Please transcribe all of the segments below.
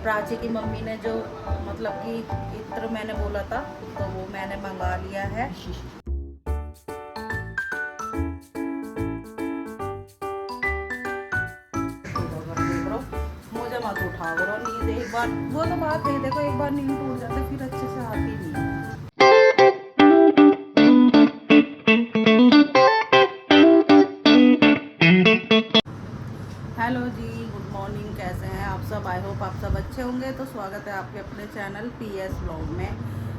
प्राची की मम्मी ने जो मतलब कि इत्र मैंने बोला था तो वो मैंने मंगा लिया है। मुझे मत उठाओ करो नींद, एक बार वो तो बात है, देखो एक बार नींद टूट जाते फिर अच्छे से आती नहीं है। हेलो जी, गुड मॉर्निंग, कैसे हैं आप सब? आई होप आप सब अच्छे होंगे। तो स्वागत है आपके अपने चैनल पीएस व्लॉग में।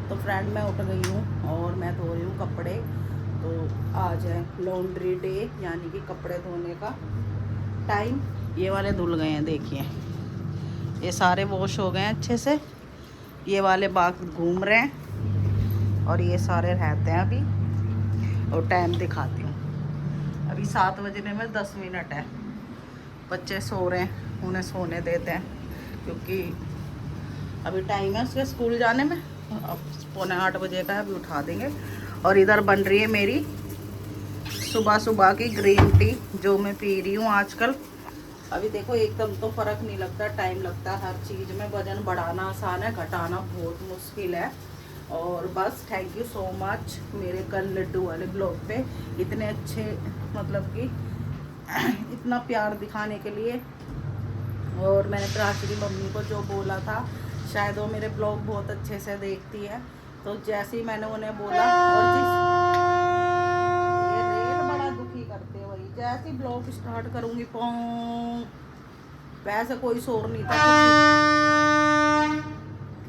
तो फ्रेंड मैं उठ गई हूँ और मैं धो रही हूँ कपड़े। तो आज है लॉन्ड्री डे, यानी कि कपड़े धोने का टाइम। ये वाले धुल गए हैं, देखिए ये सारे वॉश हो गए हैं अच्छे से। ये वाले बाग घूम रहे हैं और ये सारे रहते हैं अभी। और टाइम दिखाती हूँ, अभी 7 बजने में 10 मिनट है। बच्चे सो रहे हैं, उन्हें सोने देते हैं क्योंकि अभी टाइम है उसके स्कूल जाने में। अब 7:45 बजे का है, अभी उठा देंगे। और इधर बन रही है मेरी सुबह सुबह की ग्रीन टी, जो मैं पी रही हूँ आजकल। अभी देखो एकदम तो फ़र्क नहीं लगता, टाइम लगता है हर चीज़ में। वजन बढ़ाना आसान है, घटाना बहुत मुश्किल है। और बस थैंक यू सो मच मेरे कल लड्डू वाले ब्लॉग पे इतने अच्छे मतलब कि इतना प्यार दिखाने के लिए। और मैंने प्राची की मम्मी को जो बोला था, शायद वो मेरे ब्लॉग बहुत अच्छे से देखती है। तो जैसे ही मैंने उन्हें बोला, और ये रेल बड़ा दुखी करते हैं वही, जैसे ही ब्लॉग स्टार्ट करूँगी पों, वैसे कोई शोर नहीं था,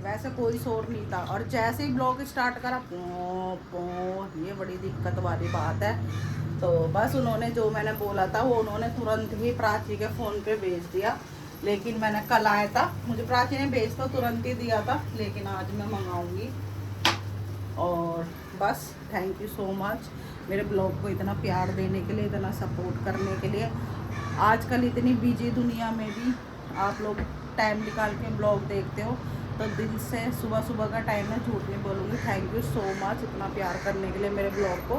वैसे कोई शोर नहीं था। और जैसे ही ब्लॉग स्टार्ट करा पों पों, ये बड़ी दिक्कत वाली बात है। तो बस उन्होंने जो मैंने बोला था वो उन्होंने तुरंत ही प्राची के फ़ोन पे भेज दिया। लेकिन मैंने कल आया था, मुझे प्राची ने भेज तो तुरंत ही दिया था, लेकिन आज मैं मंगाऊंगी। और बस थैंक यू सो मच मेरे ब्लॉग को इतना प्यार देने के लिए, इतना सपोर्ट करने के लिए। आजकल इतनी बिजी दुनिया में भी आप लोग टाइम निकाल के ब्लॉग देखते हो, तो दिल से सुबह सुबह का टाइम है, झूठ नहीं बोलूँगी। थैंक यू सो मच इतना प्यार करने के लिए मेरे ब्लॉग को।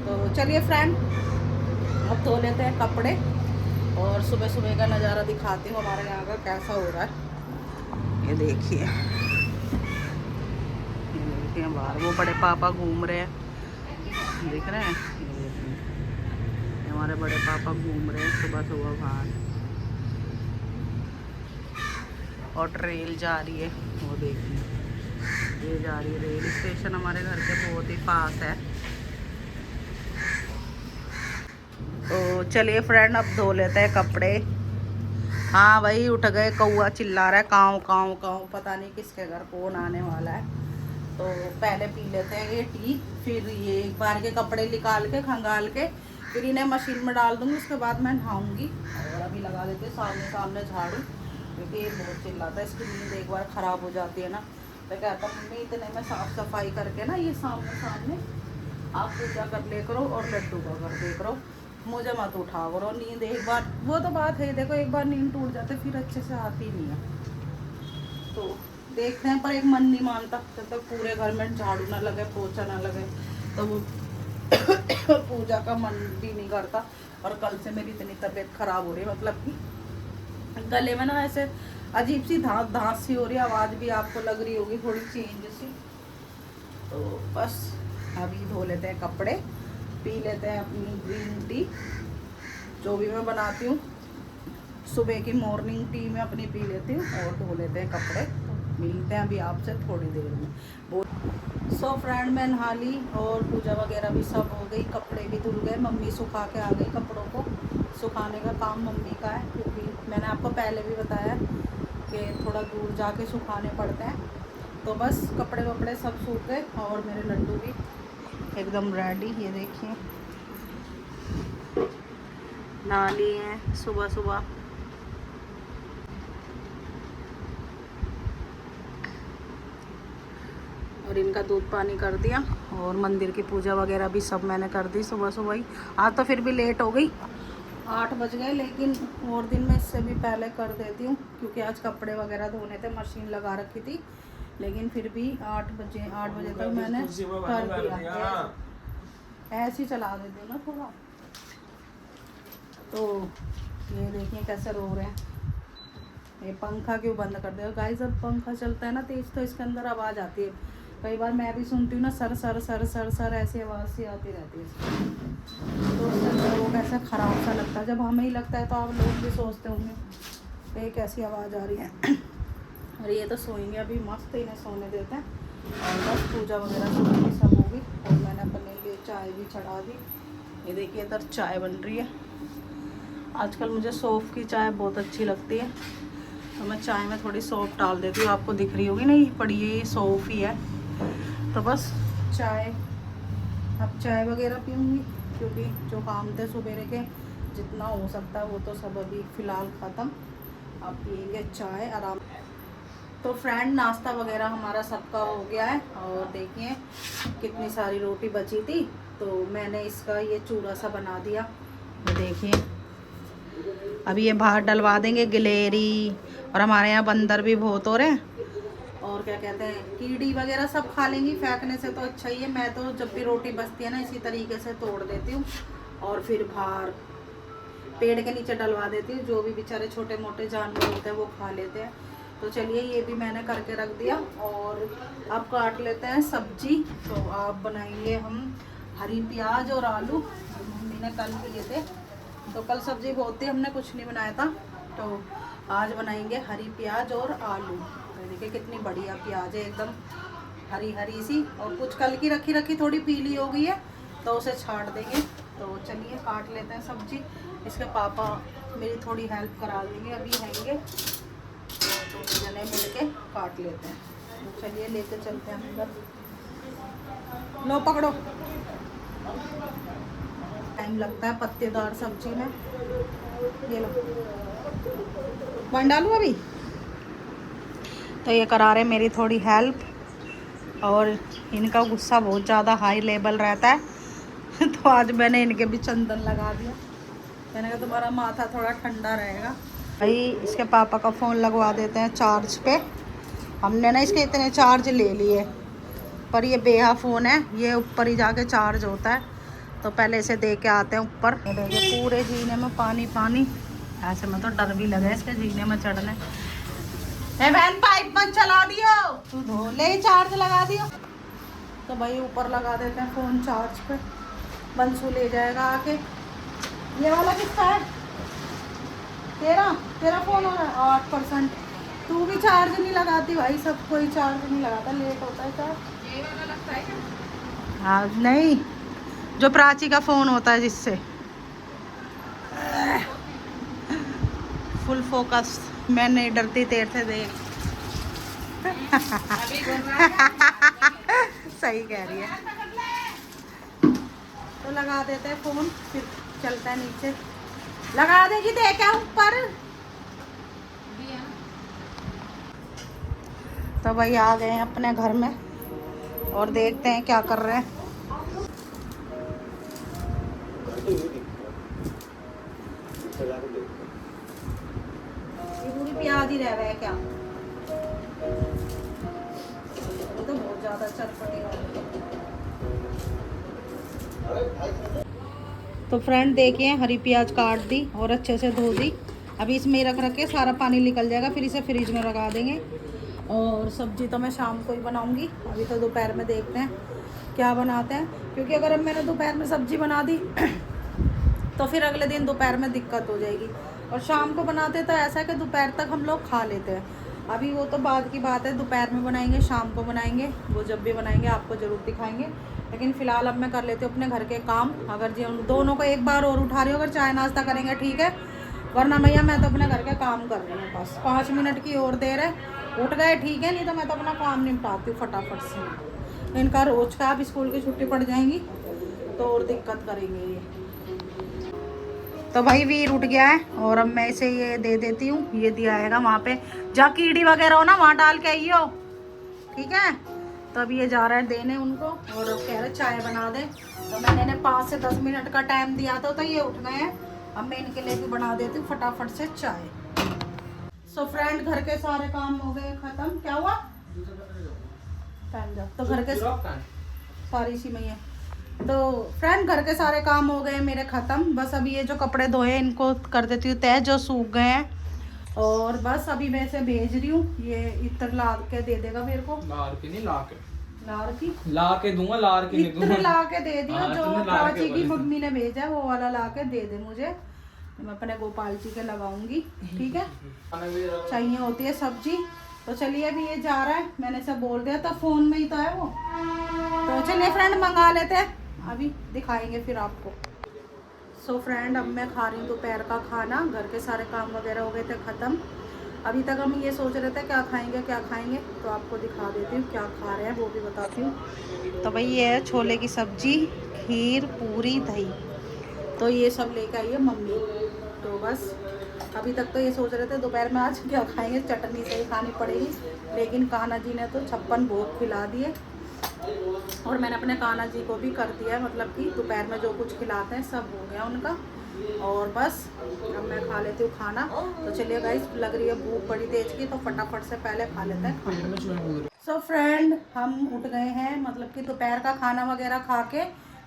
तो चलिए फ्रेंड, अब धो लेते हैं कपड़े और सुबह सुबह का नज़ारा दिखाती हूँ हमारे यहाँ का कैसा हो रहा है। ये देखिए बाहर वो बड़े पापा घूम रहे हैं, देख रहे हैं? ये हमारे बड़े पापा घूम रहे हैं सुबह सुबह बाहर। और ट्रेन जा रही है, वो देखिए ये जा रही है रेल स्टेशन, हमारे घर के बहुत ही पास है। तो चलिए फ्रेंड, अब धो लेते हैं कपड़े। हाँ भाई, उठ गए, कौआ चिल्ला रहा है काँव काँव काँव, पता नहीं किसके घर कौन आने वाला है। तो पहले पी लेते हैं ये टी, फिर ये एक बार के कपड़े निकाल के खंगाल के फिर इन्हें मशीन में डाल दूँगी, उसके बाद मैं नहाऊँगी। और अभी लगा देते हैं सामने सामने झाड़ू, क्योंकि ये बहुत चिल्लाता है, इसकी नींद एक बार ख़राब हो जाती है ना। तो कहता मम्मी इतने में साफ़ सफाई करके ना ये सामने सामने आप पूजा कर ले करो और लड्डू का कर दे करो, मुझे मत उठाओ करो नींद। एक बार वो तो बात है, देखो एक बार नींद टूट जाते फिर अच्छे से आती नहीं है। तो देखते हैं, पर एक मन नहीं मानता जब तक पूरे घर में झाड़ू ना लगे, पोछा ना लगे, तो वो पूजा का मन भी नहीं करता। और कल से मेरी इतनी तबीयत खराब हो रही है, मतलब कि गले में ना ऐसे अजीब सी धांस सी हो रही है, आवाज़ भी आपको लग रही होगी थोड़ी चेंज सी। तो बस अभी धो लेते हैं कपड़े, पी लेते हैं अपनी ग्रीन टी, जो भी मैं बनाती हूँ सुबह की मॉर्निंग टी में अपनी पी लेती हूँ, और धो लेते हैं कपड़े। मिलते हैं अभी आपसे थोड़ी देर में। सो फ्रेंड, मैं नहा ली और पूजा वगैरह भी सब हो गई, कपड़े भी धुल गए, मम्मी सुखा के आ गई। कपड़ों को सुखाने का काम मम्मी का है, क्योंकि मैंने आपको पहले भी बताया कि थोड़ा दूर जाके सुखाने पड़ते हैं। तो बस कपड़े वपड़े सब सूख गए और मेरे लड्डू भी एकदम रेडी, ये देखिए नहा लिए हैं सुबह सुबह। और इनका दूध पानी कर दिया और मंदिर की पूजा वगैरह भी सब मैंने कर दी सुबह सुबह ही। आज तो फिर भी लेट हो गई, 8 बज गए, लेकिन और दिन में इससे भी पहले कर देती हूँ, क्योंकि आज कपड़े वगैरह धोने थे, मशीन लगा रखी थी। लेकिन फिर भी 8 बजे तक मैंने कर दिया। ऐसे ही चला देती हूँ ना थोड़ा। तो ये देखिए कैसे रो रहे हैं, ये पंखा क्यों बंद कर दे गाइस, जब पंखा चलता है ना तेज तो इसके अंदर आवाज़ आती है। कई बार मैं भी सुनती हूँ ना, sir sir sir sir sir ऐसी आवाज़ सी आती रहती है इसकी। तो उससे लोगों को ऐसा ख़राब सा लगता है। जब हमें ही लगता है तो आप लोग भी सोचते होंगे ये कैसी आवाज़ आ रही है। और ये तो सोएंगे अभी, मस्त इन्हें सोने देते हैं। और बस पूजा वगैरह सुबह सब होगी। और मैंने अपने लिए चाय भी चढ़ा दी। ये देखिए इधर चाय बन रही है। आजकल मुझे सौंफ की चाय बहुत अच्छी लगती है, तो मैं चाय में थोड़ी सौंफ डाल देती हूँ। आपको दिख रही होगी नहीं पड़ी, ये सौंफ ही है। तो बस चाय, अब चाय वगैरह पीऊँगी, क्योंकि जो काम थे सुबह के जितना हो सकता है वो तो सब अभी फ़िलहाल ख़त्म। अब पियेंगे चाय आराम। तो फ्रेंड नाश्ता वगैरह हमारा सबका हो गया है। और देखिए कितनी सारी रोटी बची थी, तो मैंने इसका ये चूरा सा बना दिया। ये देखिए अभी ये बाहर डलवा देंगे गिलेरी। और हमारे यहाँ बंदर भी बहुत हो रहे हैं, और क्या कहते हैं कीड़ी वगैरह सब खा लेंगी। फेंकने से तो अच्छा ही है। मैं तो जब भी रोटी बचती है ना इसी तरीके से तोड़ देती हूँ और फिर बाहर पेड़ के नीचे डलवा देती हूँ। जो भी बेचारे छोटे मोटे जानवर होते हैं वो खा लेते हैं। तो चलिए ये भी मैंने करके रख दिया। और अब काट लेते हैं सब्जी। तो आप बनाएंगे हम हरी प्याज और आलू। मम्मी ने कल लिए थे, तो कल सब्जी बहुत थी, हमने कुछ नहीं बनाया था। तो आज बनाएंगे हरी प्याज और आलू। तो देखिए कितनी बढ़िया प्याज है, एकदम हरी हरी सी। और कुछ कल की रखी रखी थोड़ी पीली हो गई है, तो उसे छाट देंगे। तो चलिए काट लेते हैं सब्जी। इसके पापा मेरी थोड़ी हेल्प करा देंगे, अभी रहेंगे तो जने मिल के काट लेते हैं। तो चलिए लेके चलते हैं अंदर। लो पकड़ो, टाइम लगता है पत्तेदार सब्जी में। ये लो, बन डालूँ अभी। तो ये करा रहे मेरी थोड़ी हेल्प, और इनका गुस्सा बहुत ज़्यादा हाई लेवल रहता है। तो आज मैंने इनके भी चंदन लगा दिया। मैंने कहा तुम्हारा माथा थोड़ा ठंडा रहेगा। भाई इसके पापा का फ़ोन लगवा देते हैं चार्ज पे। हमने ना इसके इतने चार्ज ले लिए, पर ये बेहा फ़ोन है, ये ऊपर ही जाके चार्ज होता है। तो पहले इसे दे के आते हैं ऊपर। देखिए पूरे जीने में पानी पानी, ऐसे में तो डर भी लगे इसके जीने में चढ़ने। बहन पाइप मत चला दियो, तू धो ले, चार्ज लगा दियो। तो भाई ऊपर लगा देते हैं फ़ोन चार्ज पे। बंसू ले जाएगा आके। ये वाला किसका है? तेरा फ़ोन हो रहा है 8%। तू भी चार्ज नहीं लगाती भाई, सब कोई चार्ज नहीं लगाता, लेट होता है चार्ज। ये वाला लगता है क्या? हाँ नहीं, जो प्राची का फ़ोन होता है जिससे फुल फोकस। मैं नहीं डरती तेरे से, देख। सही कह रही है। तो लगा देते हैं फ़ोन, फिर चलता है नीचे। लगा देगी, देखा ऊपर। तो भाई आ गए हैं अपने घर में, और देखते हैं क्या कर रहे हैं। पूरी प्याज ही रह है क्या? वो तो बहुत ज़्यादा चटपटी हो रही है। तो फ्रेंड देखिए हरी प्याज काट दी और अच्छे से धो दी। अभी इसमें ही रख के सारा पानी निकल जाएगा, फिर इसे फ्रिज में लगा देंगे। और सब्जी तो मैं शाम को ही बनाऊंगी, अभी तो दोपहर में देखते हैं क्या बनाते हैं। क्योंकि अगर अब मैंने दोपहर में सब्जी बना दी तो फिर अगले दिन दोपहर में दिक्कत हो जाएगी। और शाम को बनाते तो ऐसा है कि दोपहर तक हम लोग खा लेते हैं। अभी वो तो बाद की बात है, दोपहर में बनाएंगे, शाम को बनाएंगे। वो जब भी बनाएंगे आपको ज़रूर दिखाएंगे। लेकिन फ़िलहाल अब मैं कर लेती हूँ अपने घर के काम। अगर जी उन दोनों को एक बार और उठा रही हो, अगर चाय नाश्ता करेंगे ठीक है, वरना भैया मैं तो अपने घर के काम कर रही हूँ। बस 5 मिनट की और देर है, उठ गए ठीक है, नहीं तो मैं तो अपना काम निपटाती हूँ फटाफट से। इनका रोज़ का अब स्कूल की छुट्टी पड़ जाएंगी तो और दिक्कत करेंगे ये। तो भाई वीर उठ गया है, और अब मैं इसे ये दे देती हूँ। ये दिया आएगा वहाँ पे जहाँ कीड़ी वगैरह हो ना, वहाँ डाल के आइयो, ठीक है। तो अभी ये जा रहा है देने उनको, और अब कह रहे चाय बना दे। तो मैंने इन्हें 5 से 10 मिनट का टाइम दिया था, तो ये उठ गए हैं। अब मैं इनके लिए भी बना देती हूँ फटाफट से चाय। सो फ्रेंड घर के सारे काम हो गए ख़त्म। क्या हुआ? तो घर के सारी सी मैया। तो फ्रेंड घर के सारे काम हो गए मेरे ख़त्म। बस अभी ये जो कपड़े धोए इनको कर देती हूँ तय, जो सूख गए हैं। और बस अभी मैं इसे भेज रही हूँ, ये इत्र ला के दे देगा मेरे को। लार के नहीं, ला के, लार की ला के दूंगा, लार के नहीं इत्र दूंगा। ला के दे दियो। हाँ, जो तुमने लार के प्राची की बोले थे। मम्मी ने भेजा वो वाला ला के दे दे मुझे, मैं अपने गोपाल जी के लगाऊंगी। ठीक है, चाहिए होती है सब्जी। तो चलिए अभी ये जा रहा है, मैंने सब बोल दिया था, फोन में ही तो है वो। तो चलिए फ्रेंड मंगा लेते हैं, अभी दिखाएंगे फिर आपको। सो फ्रेंड अब मैं खा रही हूँ दोपहर का खाना, घर के सारे काम वगैरह हो गए थे ख़त्म। अभी तक हम ये सोच रहे थे क्या खाएंगे क्या खाएंगे, तो आपको दिखा देती हूँ क्या खा रहे हैं वो भी बताती हूँ। तो भाई ये है छोले की सब्जी, खीर, पूरी, दही, तो ये सब लेके आई है मम्मी। तो बस अभी तक तो ये सोच रहे थे दोपहर में आज क्या खाएंगे, चटनी से ही खानी पड़ेगी, लेकिन कान्हा जी ने तो 56 भोग खिला दिए। और मैंने अपने कान्हा जी को भी कर दिया, मतलब कि दोपहर में जो कुछ खिलाते हैं सब हो गया उनका। और बस अब मैं खा लेती हूँ खाना। तो चलिए गाइस, लग रही है भूख बड़ी तेज की, तो फटाफट से पहले खा लेते हैं खाना। सो फ्रेंड हम उठ गए हैं, मतलब कि दोपहर का खाना वगैरह खा के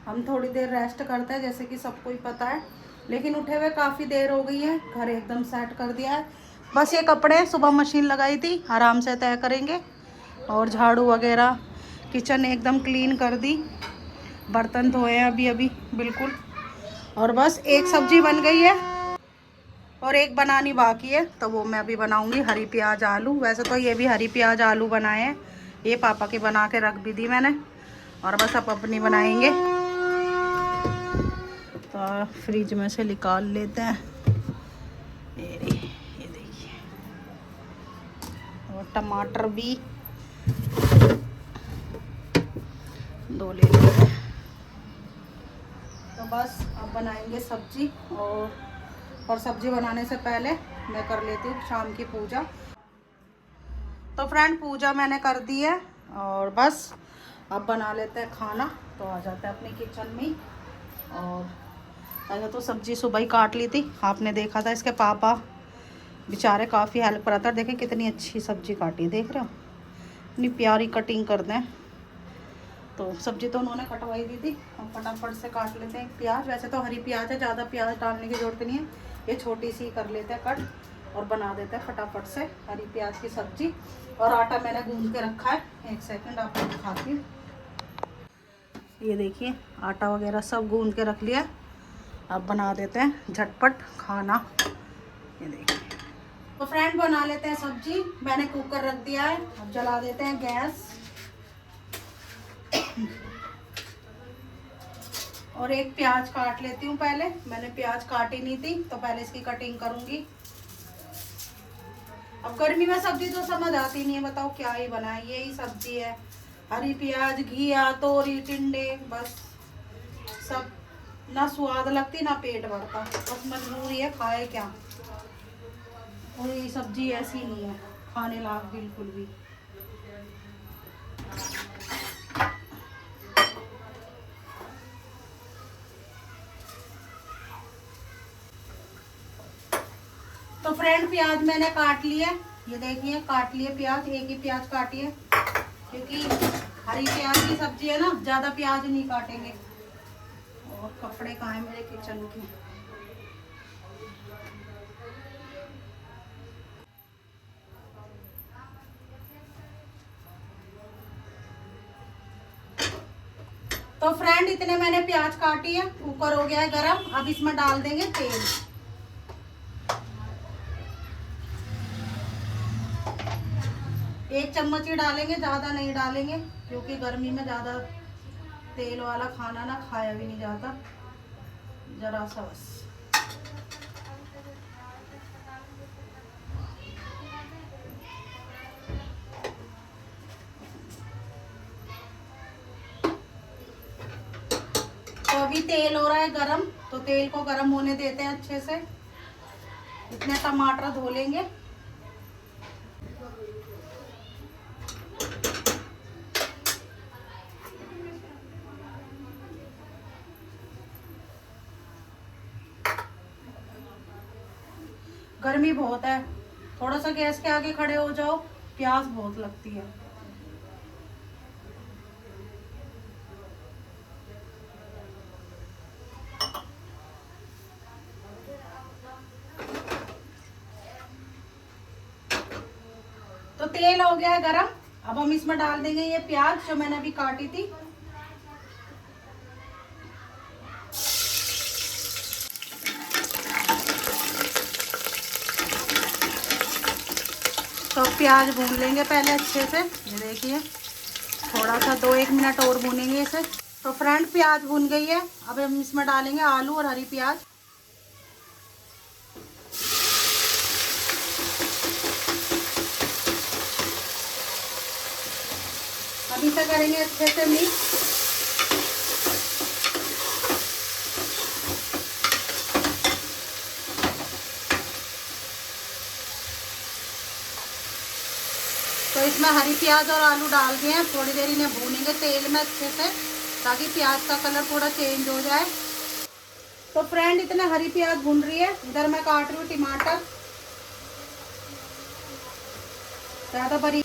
हम थोड़ी देर रेस्ट करते हैं, जैसे कि सबको ही पता है। लेकिन उठे हुए काफ़ी देर हो गई है, घर एकदम सेट कर दिया है। बस ये कपड़े सुबह मशीन लगाई थी, आराम से तय करेंगे। और झाड़ू वगैरह, किचन एकदम क्लीन कर दी, बर्तन धोए हैं अभी अभी बिल्कुल। और बस एक सब्जी बन गई है और एक बनानी बाकी है, तो वो मैं अभी बनाऊंगी, हरी प्याज आलू। वैसे तो ये भी हरी प्याज आलू बनाए हैं, ये पापा की बना के रख भी दी मैंने। और बस अब अपनी बनाएंगे, तो फ्रिज में से निकाल लेते हैं। ये देखिए, और टमाटर भी 2 ले लेते हैं। तो बस अब बनाएंगे सब्जी। और सब्जी बनाने से पहले मैं कर लेती हूँ शाम की पूजा। तो फ्रेंड पूजा मैंने कर दी है, और बस अब बना लेते हैं खाना। तो आ जाते हैं अपनी किचन में। और पहले तो सब्जी सुबह ही काट ली थी, आपने देखा था। इसके पापा बेचारे काफ़ी हेल्प करा था, देखें कितनी अच्छी सब्जी काटी, देख रहे हो, इतनी प्यारी कटिंग कर दें। तो सब्जी तो उन्होंने कटवाई दी थी, हम फटाफट से काट लेते हैं प्याज। वैसे तो हरी प्याज है, ज़्यादा प्याज डालने की ज़रूरत नहीं है, ये छोटी सी कर लेते हैं कट और बना देते हैं फटाफट से हरी प्याज की सब्जी। और आटा मैंने गूंद के रखा है, 1 सेकंड आपको दिखाती हूँ। ये देखिए आटा वगैरह सब गूंद के रख लिया। अब बना देते हैं झटपट खाना, ये देखिए। तो फ्रेंड बना लेते हैं सब्जी, मैंने कुकर रख दिया है, अब जला देते हैं गैस। और एक प्याज काट लेती हूँ पहले, मैंने प्याज काटी नहीं थी तो पहले इसकी कटिंग करूँगी। अब गर्मी में सब्जी तो समझ आती नहीं है, बताओ क्या ही बनाए, यही सब्जी है, हरी प्याज, घिया, तोरी, टिंडे, बस सब ना स्वाद लगती ना पेट भरता, बस मजबूरी है, खाए क्या। और ये सब्जी ऐसी नहीं है खाने लायक बिल्कुल भी। तो फ्रेंड प्याज मैंने काट लिया, ये देखिए काट लिए प्याज, एक ही प्याज काटी है, क्योंकि हरी प्याज की सब्जी है ना, ज़्यादा प्याज नहीं काटेंगे। और कपड़े कहाँ हैं मेरे किचन के। तो फ्रेंड इतने मैंने प्याज काटी है, कुकर हो गया है गरम, अब इसमें डाल देंगे तेल। एक चम्मच ही डालेंगे, ज़्यादा नहीं डालेंगे, क्योंकि गर्मी में ज़्यादा तेल वाला खाना ना खाया भी नहीं जाता, जरा सा बस। तो अभी तेल हो रहा है गरम, तो तेल को गरम होने देते हैं अच्छे से। इतने टमाटर धो लेंगे। गर्मी बहुत है, थोड़ा सा गैस के आगे खड़े हो जाओ, प्यास बहुत लगती है। तेल हो गया है गरम। अब हम इसमें डाल देंगे ये प्याज जो मैंने अभी काटी थी। तो प्याज भून लेंगे पहले अच्छे से। ये देखिए थोड़ा सा 2-1 मिनट और भूनेंगे इसे। तो फ्रेंड प्याज भून गई है। अब हम इसमें डालेंगे आलू और हरी प्याज। अब इसे करेंगे अच्छे से मिक्स। तो इसमें हरी प्याज और आलू डाल दिए हैं। थोड़ी देर इन्हें भूनेंगे तेल में अच्छे से, ताकि प्याज का कलर थोड़ा चेंज हो जाए। तो फ्रेंड इतने हरी प्याज भून रही है, इधर मैं काट रही हूँ टमाटर ज़्यादा बड़ी।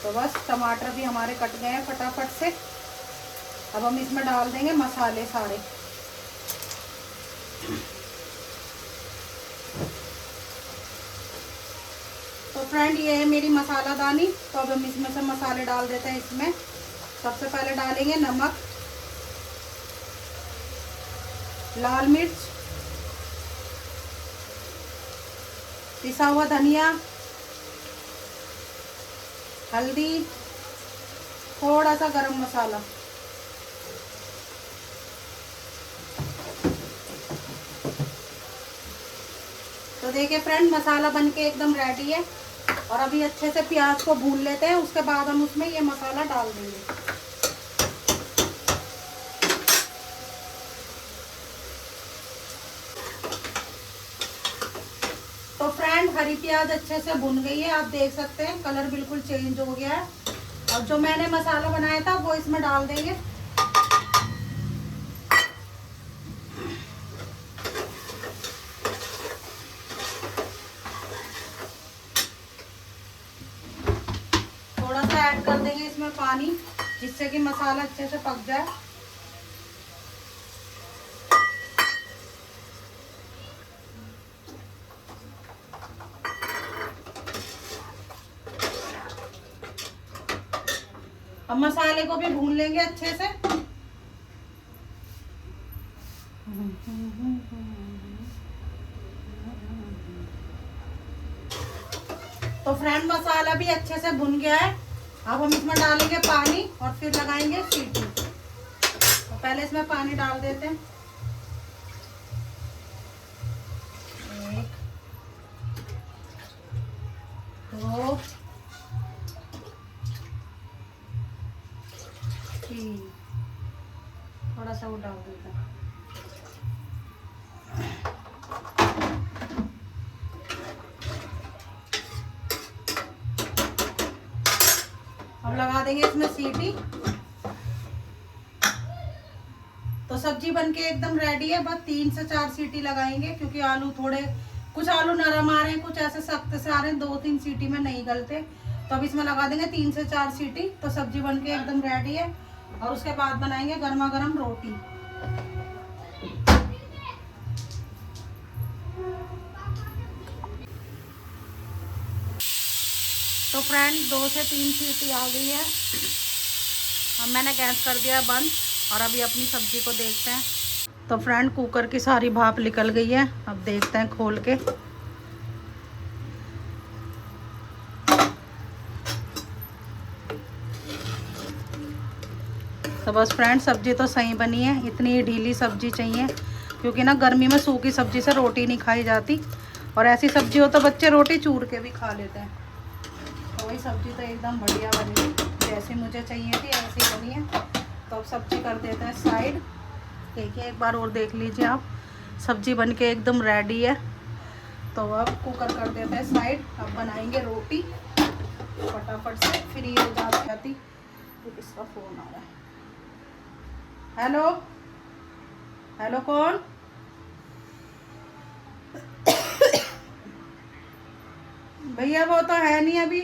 तो बस टमाटर भी हमारे कट गए हैं फटाफट से। अब हम इसमें डाल देंगे मसाले सारे। तो फ्रेंड ये है मेरी मसालादानी। तो अब हम इसमें से मसाले डाल देते हैं। इसमें सबसे पहले डालेंगे नमक, लाल मिर्च, पिसा हुआ धनिया, हल्दी, थोड़ा सा गरम मसाला। तो देखिए फ्रेंड मसाला बनके एकदम रेडी है। और अभी अच्छे से प्याज को भून लेते हैं, उसके बाद हम उसमें ये मसाला डाल देंगे। तो फ्रेंड हरी प्याज अच्छे से भुन गई है। आप देख सकते हैं कलर बिल्कुल चेंज हो गया है। और जो मैंने मसाला बनाया था वो इसमें डाल देंगे। थोड़ा सा ऐड कर देंगे इसमें पानी, जिससे कि मसाला अच्छे से पक जाए। अब मसाले को भी भून लेंगे अच्छे से। तो फ्रेंड मसाला भी अच्छे से भुन गया है। अब हम इसमें डालेंगे पानी और फिर लगाएंगे सीटी। तो पहले इसमें पानी डाल देते हैं। 1 2 3, थोड़ा सा वो डाल देते हैं। अब लगा देंगे इसमें सीटी। तो सब्जी बनके एकदम रेडी है। बस 3 से 4 सीटी लगाएंगे, क्योंकि आलू थोड़े, कुछ आलू नरम आ रहे हैं, कुछ ऐसे सख्त से आ रहे हैं। 2-3 सीटी में नहीं गलते। तो अब इसमें लगा देंगे 3 से 4 सीटी। तो सब्जी बनके एकदम रेडी है। और उसके बाद बनाएंगे गर्मा गर्म रोटी। तो फ्रेंड 2 से 3 सीटी आ गई है। अब मैंने गैस कर दिया बंद और अभी अपनी सब्जी को देखते हैं। तो फ्रेंड कुकर की सारी भाप निकल गई है। अब देखते हैं खोल के। तो बस फ्रेंड सब्जी तो सही बनी है। इतनी ढीली सब्जी चाहिए, क्योंकि ना गर्मी में सूखी सब्जी से रोटी नहीं खाई जाती। और ऐसी सब्जी हो तो बच्चे रोटी चूर के भी खा लेते हैं। तो वही सब्जी तो एकदम बढ़िया बनी, जैसी मुझे चाहिए थी ऐसी बनी है। तो अब सब्जी कर देते हैं साइड। देखिए एक बार और देख लीजिए आप, सब्जी बनके एकदम रेडी है। तो अब कुकर कर देते हैं साइड। अब बनाएंगे रोटी फटाफट से, फ्री हो जाती। तो किसका फ़ोन आ रहा है? हेलो हेलो, कौन? भैया वो तो है नहीं अभी,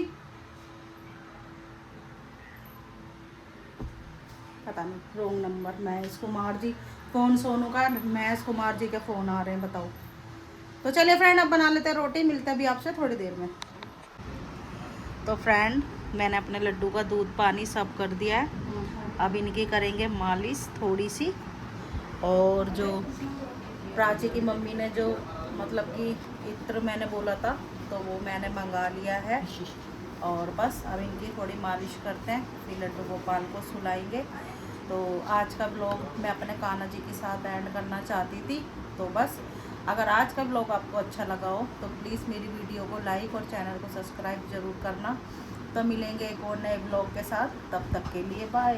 पता नहीं wrong number. Mahesh Kumar ji, phone Sonu का, महेश कुमार जी के फ़ोन आ रहे हैं, बताओ। तो चलिए फ्रेंड अब बना लेते हैं रोटी। मिलते हैं अभी आपसे थोड़ी देर में। तो फ्रेंड मैंने अपने लड्डू का दूध पानी सब कर दिया है। अब इनकी करेंगे मालिश थोड़ी सी। और जो प्राची की मम्मी ने जो मतलब कि इत्र मैंने बोला था तो वो मैंने मंगा लिया है। और बस अब इनकी थोड़ी मालिश करते हैं, फिर लड्डू गोपाल को सुलाएंगे। तो आज का ब्लॉग मैं अपने कान्हा जी के साथ एंड करना चाहती थी। तो बस अगर आज का ब्लॉग आपको अच्छा लगा हो तो प्लीज़ मेरी वीडियो को लाइक और चैनल को सब्सक्राइब ज़रूर करना। तो मिलेंगे एक और नए ब्लॉग के साथ, तब तक के लिए बाय।